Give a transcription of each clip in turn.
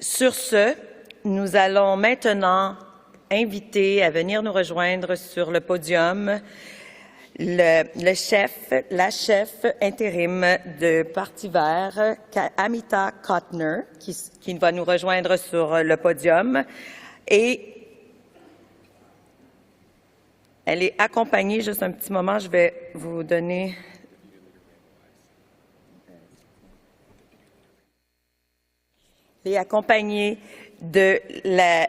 Sur ce, nous allons maintenant inviter à venir nous rejoindre sur le podium la chef intérim de Parti vert, Amita Kuttner, qui va nous rejoindre sur le podium. Et elle est accompagnée, juste un petit moment, je vais vous donner... Elle est accompagnée de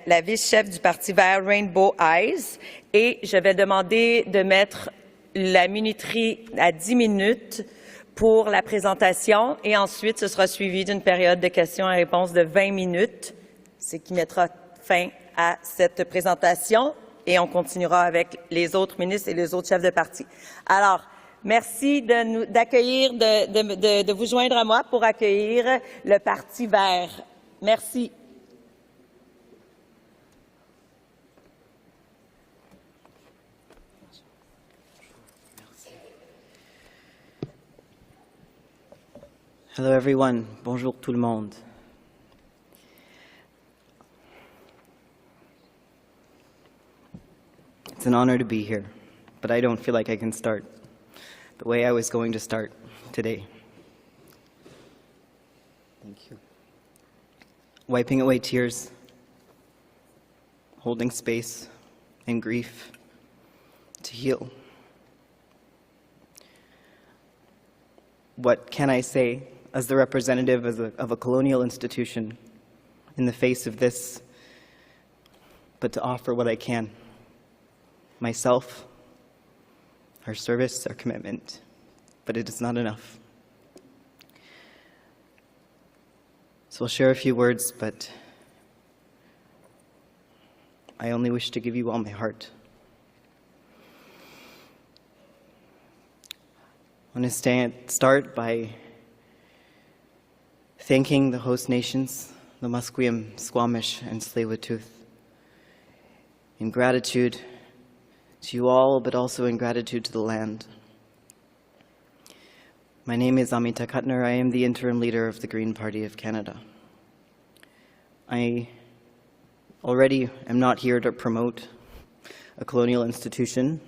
la vice-chef du Parti vert, Rainbow Eyes, et je vais demander de mettre la minuterie à 10 minutes pour la présentation, et ensuite ce sera suivi d'une période de questions et réponses de 20 minutes, ce qui mettra fin à cette présentation, et on continuera avec les autres ministres et les autres chefs de parti. Alors, merci d'accueillir, de vous joindre à moi pour accueillir le Parti vert. Merci. Hello everyone. Bonjour tout le monde. It's an honor to be here, but I don't feel like I can start the way I was going to start today. Thank you. Wiping away tears, holding space and grief to heal. What can I say as the representative of a colonial institution in the face of this, but to offer what I can, myself, our service, our commitment, but it is not enough. So I'll share a few words, but I only wish to give you all my heart. I want to start by thanking the host nations, the Musqueam, Squamish, and Tsleil-Waututh, in gratitude to you all, but also in gratitude to the land. My name is Amita Kuttner. I am the interim leader of the Green Party of Canada. I already am not here to promote a colonial institution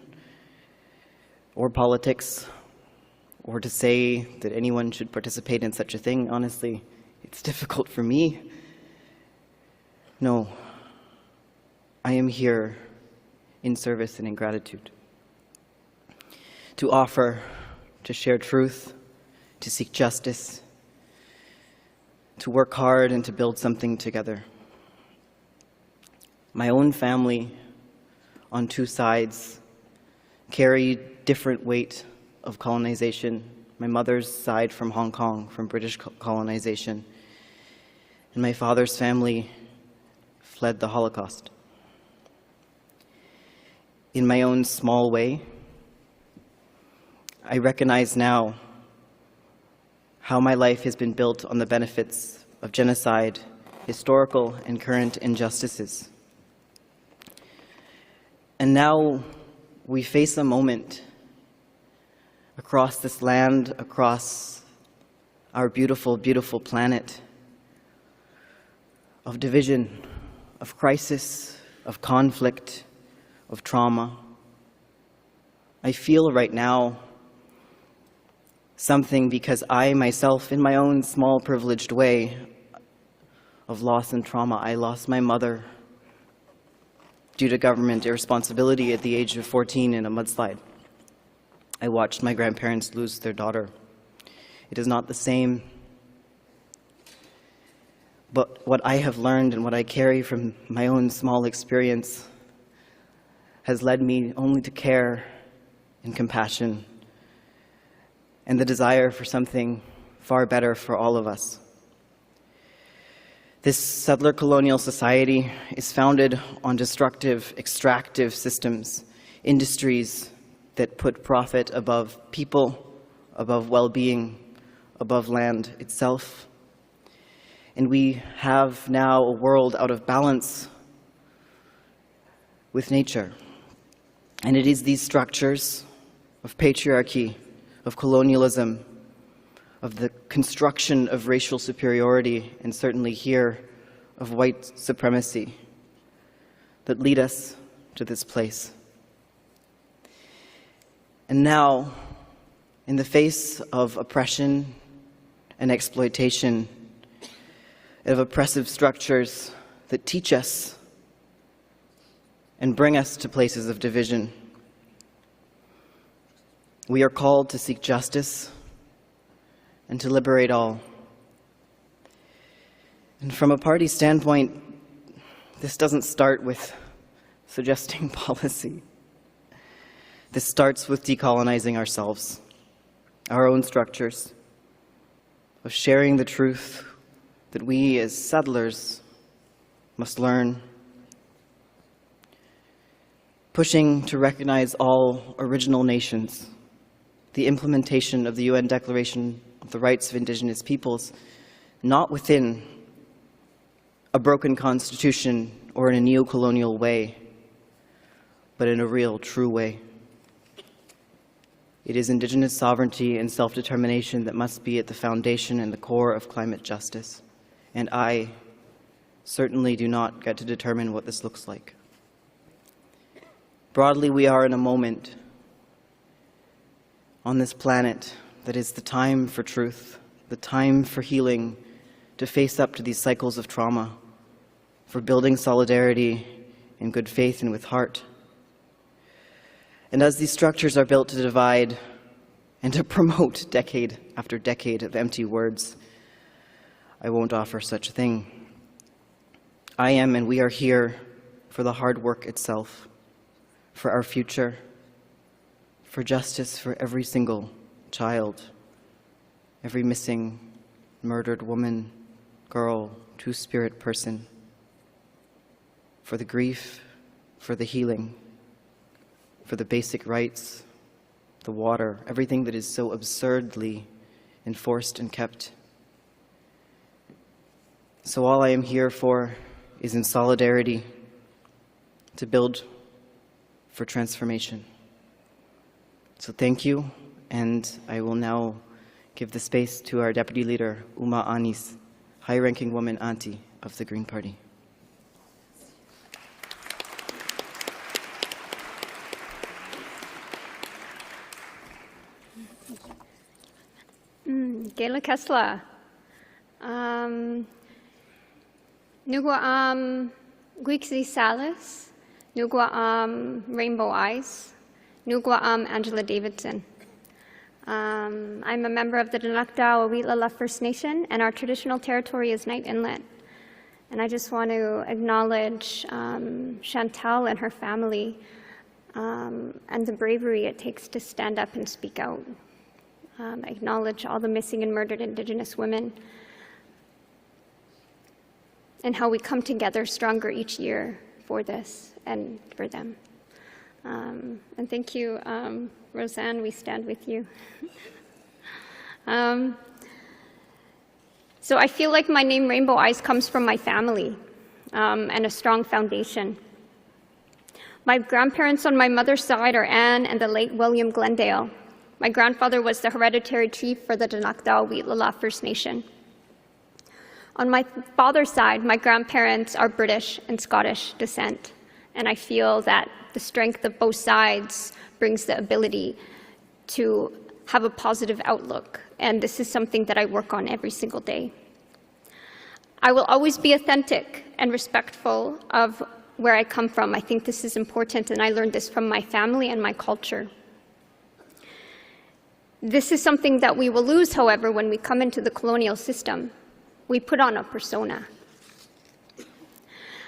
or politics, or to say that anyone should participate in such a thing. Honestly, it's difficult for me. No, I am here in service and in gratitude, to offer, to share truth, to seek justice, to work hard and to build something together. My own family on two sides carry different weight of colonization. My mother's side from Hong Kong, from British colonization, and my father's family fled the Holocaust. In my own small way, I recognize now how my life has been built on the benefits of genocide, historical and current injustices. And now we face a moment across this land, across our beautiful, beautiful planet, of division, of crisis, of conflict, of trauma. I feel right now something because I myself, in my own small privileged way of loss and trauma, I lost my mother due to government irresponsibility at the age of 14 in a mudslide. I watched my grandparents lose their daughter. It is not the same, but what I have learned and what I carry from my own small experience has led me only to care and compassion and the desire for something far better for all of us. This settler colonial society is founded on destructive, extractive systems, industries that put profit above people, above well-being, above land itself. And we have now a world out of balance with nature. And it is these structures of patriarchy, of colonialism, of the construction of racial superiority, and certainly here of white supremacy that lead us to this place. And now, in the face of oppression and exploitation, of oppressive structures that teach us and bring us to places of division, we are called to seek justice and to liberate all. And from a party standpoint, this doesn't start with suggesting policy. This starts with decolonizing ourselves, our own structures, of sharing the truth that we as settlers must learn, pushing to recognize all original nations, the implementation of the UN Declaration of the Rights of Indigenous Peoples, not within a broken constitution or in a neo-colonial way, but in a real, true way. It is Indigenous sovereignty and self-determination that must be at the foundation and the core of climate justice. And I certainly do not get to determine what this looks like. Broadly, we are in a moment on this planet that is the time for truth, the time for healing, to face up to these cycles of trauma, for building solidarity in good faith and with heart. And as these structures are built to divide and to promote decade after decade of empty words, I won't offer such a thing. I am and we are here for the hard work itself, for our future, for justice for every single child, every missing, murdered woman, girl, two-spirit person, for the grief, for the healing, for the basic rights, the water, everything that is so absurdly enforced and kept. So all I am here for is in solidarity to build for transformation. So thank you, and I will now give the space to our Deputy Leader, Uma Anis, high-ranking woman auntie of the Green Party. Gela Kessler. Nugwa Guixi Salas. Nugwa Rainbow Eyes. Nugwa Angela Davidson. I'm a member of the Danakdao Awitlala First Nation, and our traditional territory is Knight Inlet. And I just want to acknowledge Chantal and her family and the bravery it takes to stand up and speak out. Acknowledge all the missing and murdered Indigenous women and how we come together stronger each year for this and for them. And thank you, Roseanne, we stand with you. So I feel like my name Rainbow Eyes comes from my family and a strong foundation. My grandparents on my mother's side are Anne and the late William Glendale. My grandfather was the hereditary chief for the Danakdao Awitlala First Nation. On my father's side, my grandparents are British and Scottish descent, and I feel that the strength of both sides brings the ability to have a positive outlook, and this is something that I work on every single day. I will always be authentic and respectful of where I come from. I think this is important, and I learned this from my family and my culture. This is something that we will lose, however, when we come into the colonial system. We put on a persona.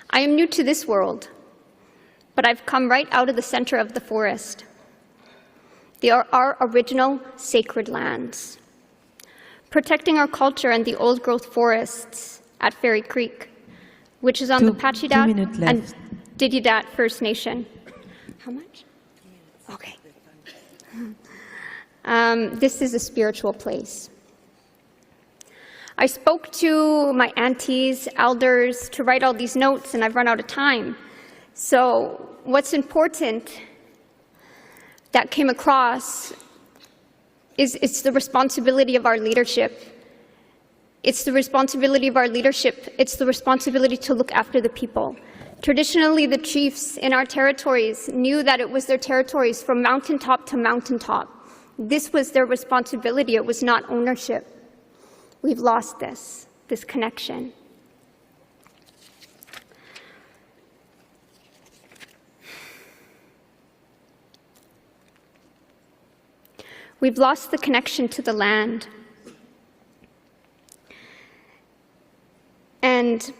I am new to this world, but I've come right out of the center of the forest. They are our original sacred lands. Protecting our culture and the old-growth forests at Fairy Creek, which is on the Pachidat and Dididat First Nation. How much? Okay. This is a spiritual place. I spoke to my aunties, elders, to write all these notes, and I've run out of time. So what's important that came across is it's the responsibility of our leadership It's the responsibility of our leadership. It's the responsibility to look after the people. Traditionally, the chiefs in our territories knew that it was their territories from mountaintop to mountaintop. This was their responsibility. It was not ownership. We've lost this connection. We've lost the connection to the land. And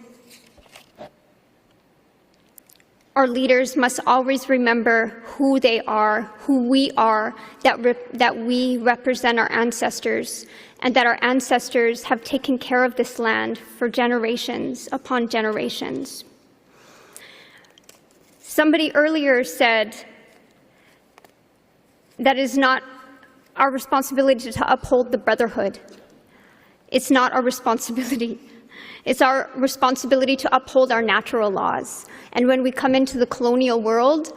our leaders must always remember who they are, who we are, that we represent our ancestors, and that our ancestors have taken care of this land for generations upon generations. Somebody earlier said that it is not our responsibility to uphold the brotherhood. It's not our responsibility. It's our responsibility to uphold our natural laws. And when we come into the colonial world,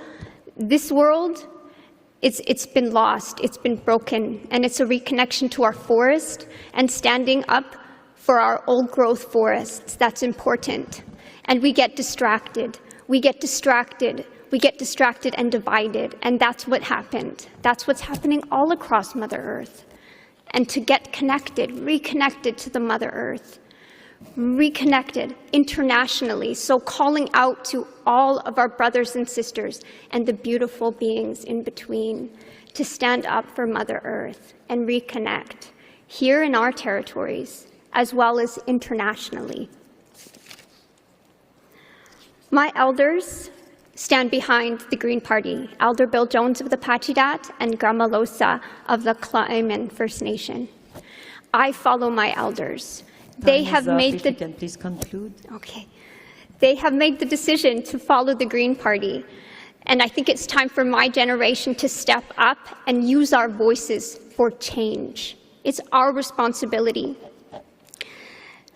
this world, it's been lost, it's been broken, and it's a reconnection to our forest and standing up for our old-growth forests. That's important. And we get distracted. We get distracted and divided, and that's what happened. That's what's happening all across Mother Earth. And to get connected, reconnected to the Mother Earth, reconnected internationally, so calling out to all of our brothers and sisters and the beautiful beings in between to stand up for Mother Earth and reconnect here in our territories as well as internationally. My elders stand behind the Green Party, Elder Bill Jones of the Pachidat and Gramalosa of the Klaiman First Nation. I follow my elders. They have made the... Please conclude. Okay. They have made the decision to follow the Green Party. And I think it's time for my generation to step up and use our voices for change. It's our responsibility.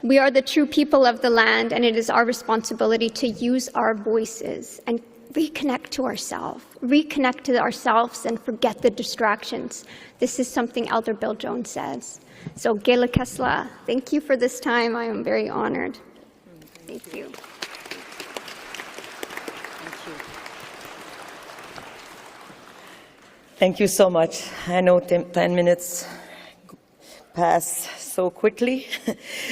We are the true people of the land, and it is our responsibility to use our voices and reconnect to ourselves and forget the distractions. This is something Elder Bill Jones says. So, Gela Kesla, thank you for this time. I am very honored. Thank you. Thank you so much. I know 10 minutes pass so quickly.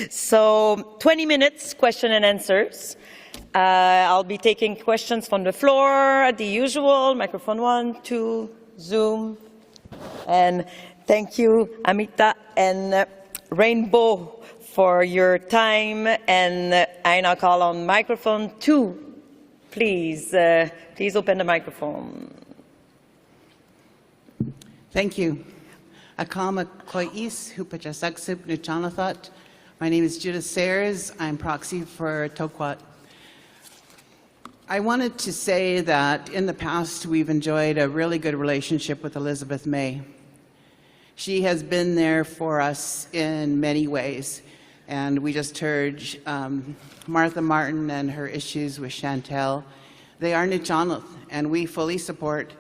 So 20 minutes, question and answers. I'll be taking questions from the floor, the usual, microphone 1, 2, Zoom. And thank you, Amita and Rainbow, for your time. And I now call on microphone 2. Please, please open the microphone. Thank you. Akama Kois, Hupachasaksip, Nuchanathat. My name is Judith Sayers. I'm proxy for Tokwat. I wanted to say that in the past we've enjoyed a really good relationship with Elizabeth May. She has been there for us in many ways. And we just heard Martha Martin and her issues with Chantel. They are Nuchanat, and we fully support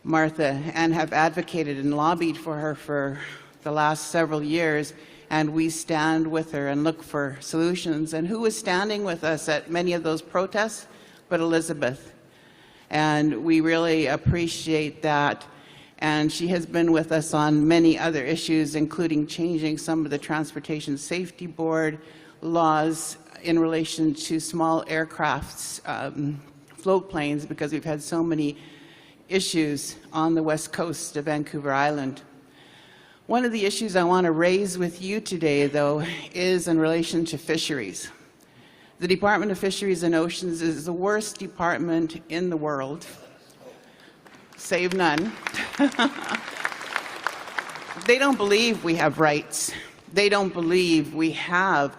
Martha and have advocated and lobbied for her for the last several years, and we stand with her and look for solutions. And who was standing with us at many of those protests but Elizabeth? And we really appreciate that. And she has been with us on many other issues, including changing some of the Transportation Safety Board laws in relation to small aircrafts, float planes, because we've had so many issues on the west coast of Vancouver Island. One of the issues I want to raise with you today, though, is in relation to fisheries. The Department of Fisheries and Oceans is the worst department in the world, save none. They don't believe we have rights. They don't believe we have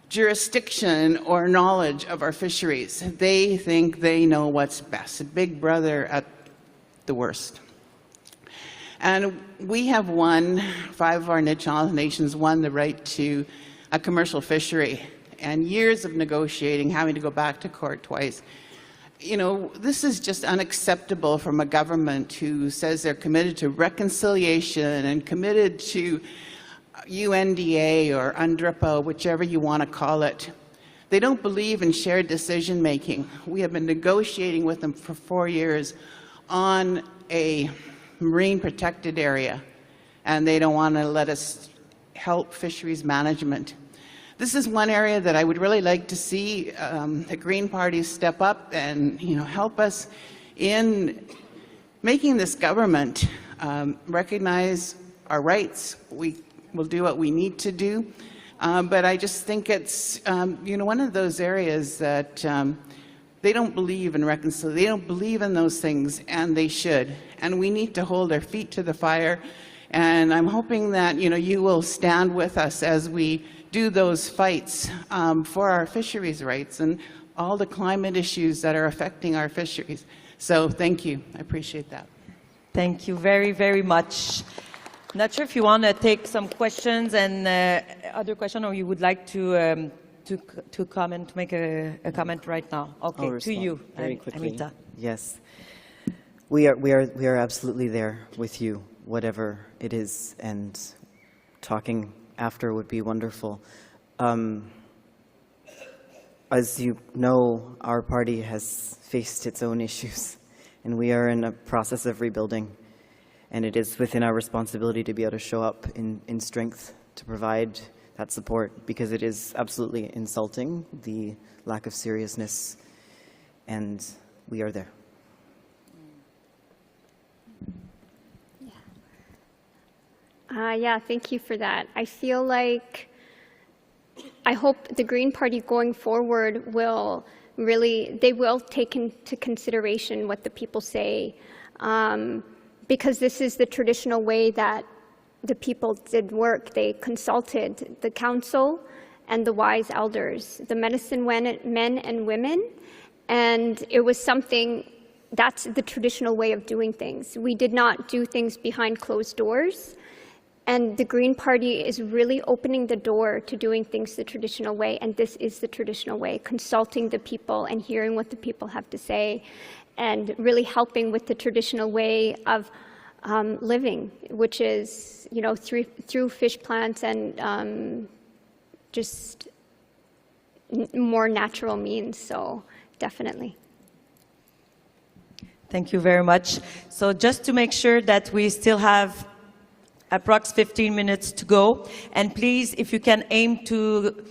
jurisdiction or knowledge of our fisheries. They think they know what's best. Big Brother at the worst. And we have won, 5 of our Nitchanth nations won the right to a commercial fishery, and years of negotiating, having to go back to court twice. You know, this is just unacceptable from a government who says they're committed to reconciliation and committed to UNDA or UNDRIPA, whichever you want to call it. They don't believe in shared decision making. We have been negotiating with them for 4 years on a marine protected area, and they don't want to let us help fisheries management. This is one area that I would really like to see the Green Party step up and help us in making this government recognize our rights. We will do what we need to do, but I just think it's one of those areas that they don't believe in reconciliation. They don't believe in those things, and they should. And we need to hold our feet to the fire. And I'm hoping that you will stand with us as we do those fights for our fisheries rights and all the climate issues that are affecting our fisheries. So thank you. I appreciate that. Thank you very, very much. Not sure if you want to take some questions and other questions, or you would like to comment, to make a comment right now. Okay, to you, very quickly. Amita. Yes, we are absolutely there with you, whatever it is, and talking after would be wonderful. As you know, our party has faced its own issues, and we are in a process of rebuilding. And it is within our responsibility to be able to show up in strength to provide that support, because it is absolutely insulting, the lack of seriousness, and we are there. Yeah, thank you for that. I feel like, I hope the Green Party going forward will really, they will take into consideration what the people say, because this is the traditional way that the people did work. They consulted the council and the wise elders, the medicine men and women, and it was something, that's the traditional way of doing things. We did not do things behind closed doors. And the Green Party is really opening the door to doing things the traditional way, and this is the traditional way, consulting the people and hearing what the people have to say, and really helping with the traditional way of living, which is, through fish plants and just more natural means, so definitely. Thank you very much. So just to make sure that we still have approx 15 minutes to go, and please, if you can aim to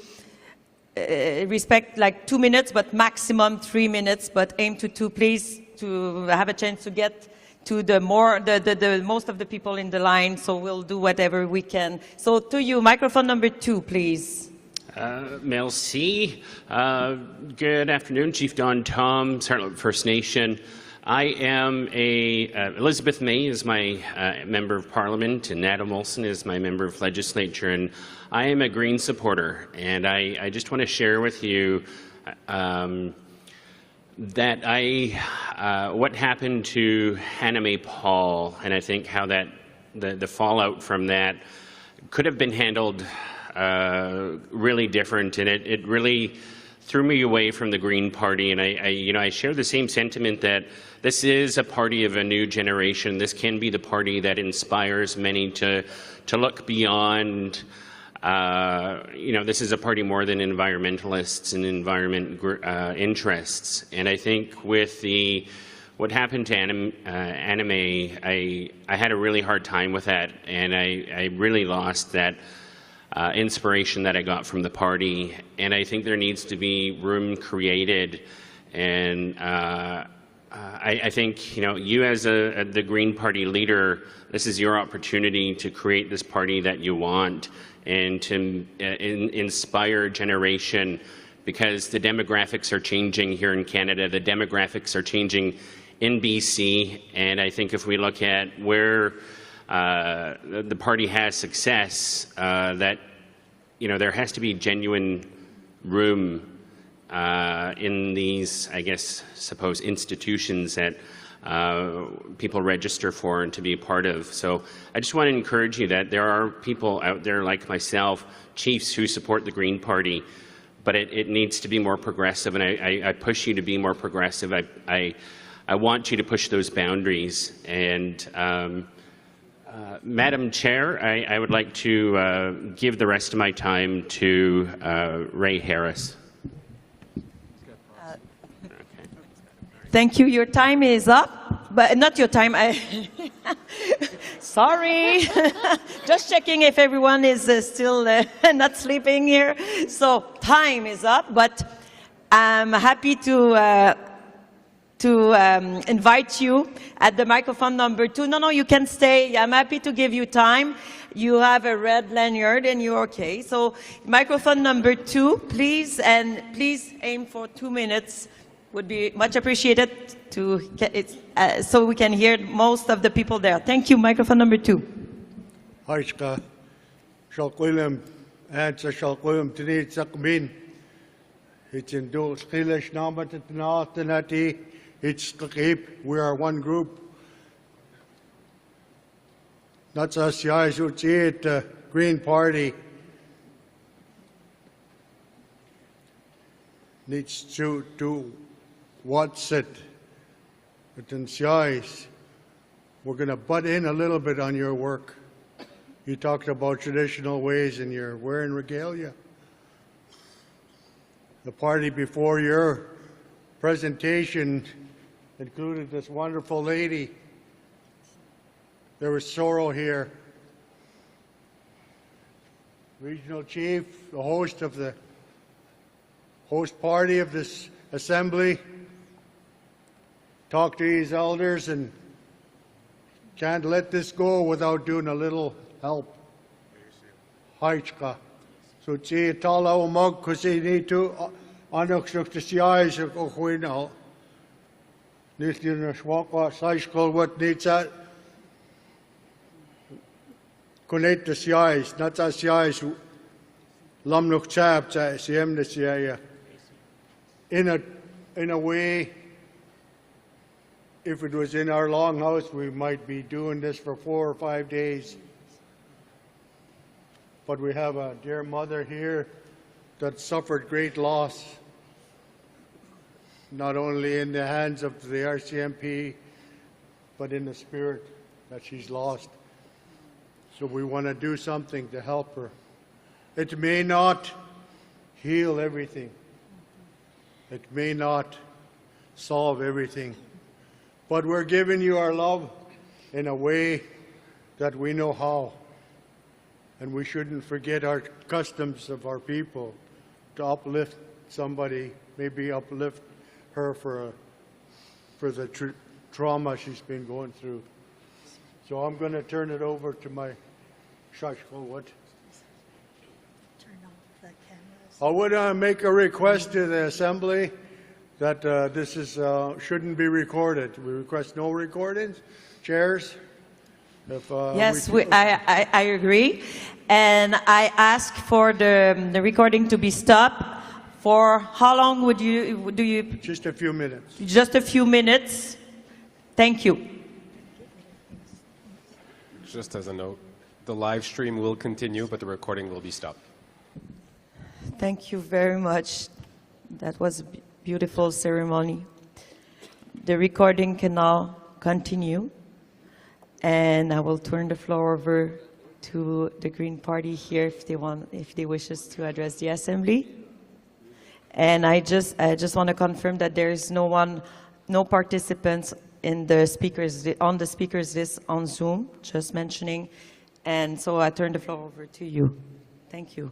respect like 2 minutes, but maximum 3 minutes, but aim to 2, please, to have a chance to get to the most of the people in the line, so we'll do whatever we can. So to you, microphone number 2, please. Merci. Good afternoon, Chief Don Tom, Sartlet First Nation. I am Elizabeth May is my Member of Parliament, and Adam Olson is my Member of Legislature, and I am a Green supporter. And I just want to share with you that what happened to Hannah May Paul, and I think how that the fallout from that could have been handled really different, and it really threw me away from the Green Party. And I share the same sentiment that this is a party of a new generation. This can be the party that inspires many to look beyond. This is a party more than environmentalists and environment interests. And I think with what happened to Anna May, I had a really hard time with that, and I really lost that inspiration that I got from the party. And I think there needs to be room created, and I think you as the Green Party leader, this is your opportunity to create this party that you want and to inspire generation, because the demographics are changing here in Canada. The demographics are changing in BC, and I think if we look at where the party has success, that there has to be genuine room in these, suppose, institutions that people register for and to be a part of. So I just want to encourage you that there are people out there like myself, chiefs, who support the Green Party, but it needs to be more progressive, and I push you to be more progressive. I want you to push those boundaries, and Madam Chair, I would like to give the rest of my time to Ray Harris. Thank you. Your time is up, but not your time. Sorry. Just checking if everyone is still not sleeping here. So time is up, but I'm happy to invite you at the microphone number 2. No, you can stay. I'm happy to give you time. You have a red lanyard and you're okay. So microphone number 2, please, and please aim for 2 minutes. Would be much appreciated to get it, so we can hear most of the people there. Thank you. Microphone number 2. Haishka, Shalquilum, Answer Shalquilum, Tinit Sakmin. It's in Dul Skilish Namat at Nathanati. It's Kakip. We are one group. That's us, guys, who see it, Green Party. Needs to do what's it. But in CIs, we're going to butt in a little bit on your work. You talked about traditional ways and you're wearing regalia. The party before your presentation included this wonderful lady. There was sorrow here. Regional chief, the host of the host party of this assembly, talked to his elders and can't let this go without doing a little help. Haichka. So tsi tala o mag kasi nito anak sa siyay sa kukwina. Nito na swakwa sa school what needs that. Connect the siyay, not sa siyay lamnok chap sa siyem na siyaya. In a way, if it was in our longhouse, we might be doing this for 4 or 5 days. But we have a dear mother here that suffered great loss, not only in the hands of the RCMP, but in the spirit that she's lost. So we want to do something to help her. It may not heal everything. It may not solve everything. But we're giving you our love in a way that we know how. And we shouldn't forget our customs of our people to uplift somebody, maybe uplift her for the trauma she's been going through. So I'm going to turn it over to my Shashko. What? Turn off the cameras. I would make a request to the Assembly that this shouldn't be recorded. We request no recordings. Chairs? Yes, I agree. And I ask for the recording to be stopped. For how long would do you? Just a few minutes. Just a few minutes. Thank you. Just as a note, the live stream will continue, but the recording will be stopped. Thank you very much. That was a beautiful ceremony. The recording can now continue. And I will turn the floor over to the Green Party here if they wishes to address the Assembly. And I just want to confirm that there is no participants on the speakers list on Zoom, just mentioning. And so I turn the floor over to you. Thank you.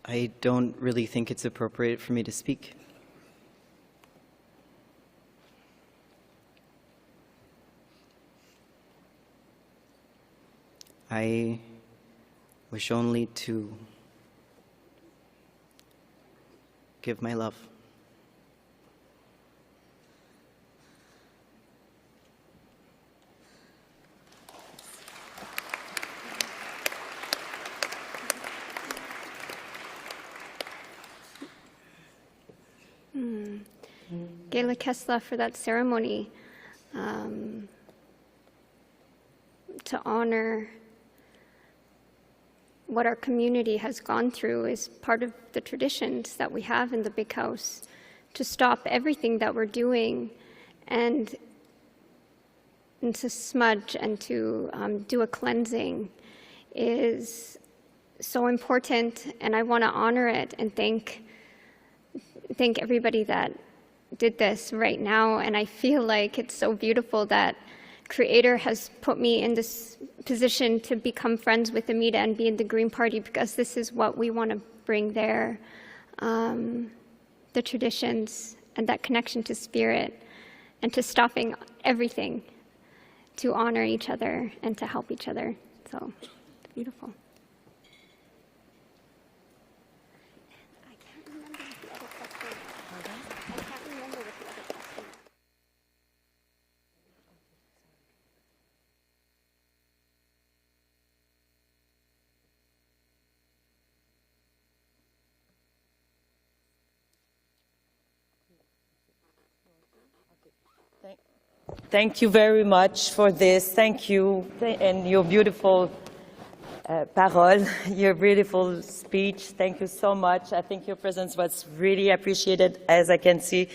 I don't really think it's appropriate for me to speak. I wish only to give my love. Gayla Kessler for that ceremony to honor what our community has gone through is part of the traditions that we have in the Big House, to stop everything that we're doing and to smudge and to do a cleansing is so important, and I want to honor it and thank everybody that did this right now. And I feel like it's so beautiful that Creator has put me in this position to become friends with Amita and be in the Green Party, because this is what we want to bring there, the traditions and that connection to spirit, and to stopping everything to honor each other and to help each other. So it's beautiful. I can't remember what the other question. I can't remember what the other question. Thank you very much for this. Thank you, and your beautiful parole, your beautiful speech. Thank you so much. I think your presence was really appreciated, as I can see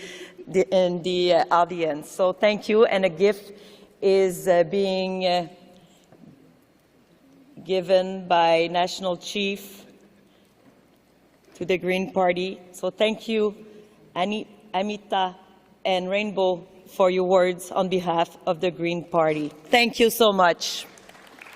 in the audience. So thank you, and a gift is being given by National Chief to the Green Party. So thank you, Amita and Rainbow, for your words on behalf of the Green Party. Thank you so much.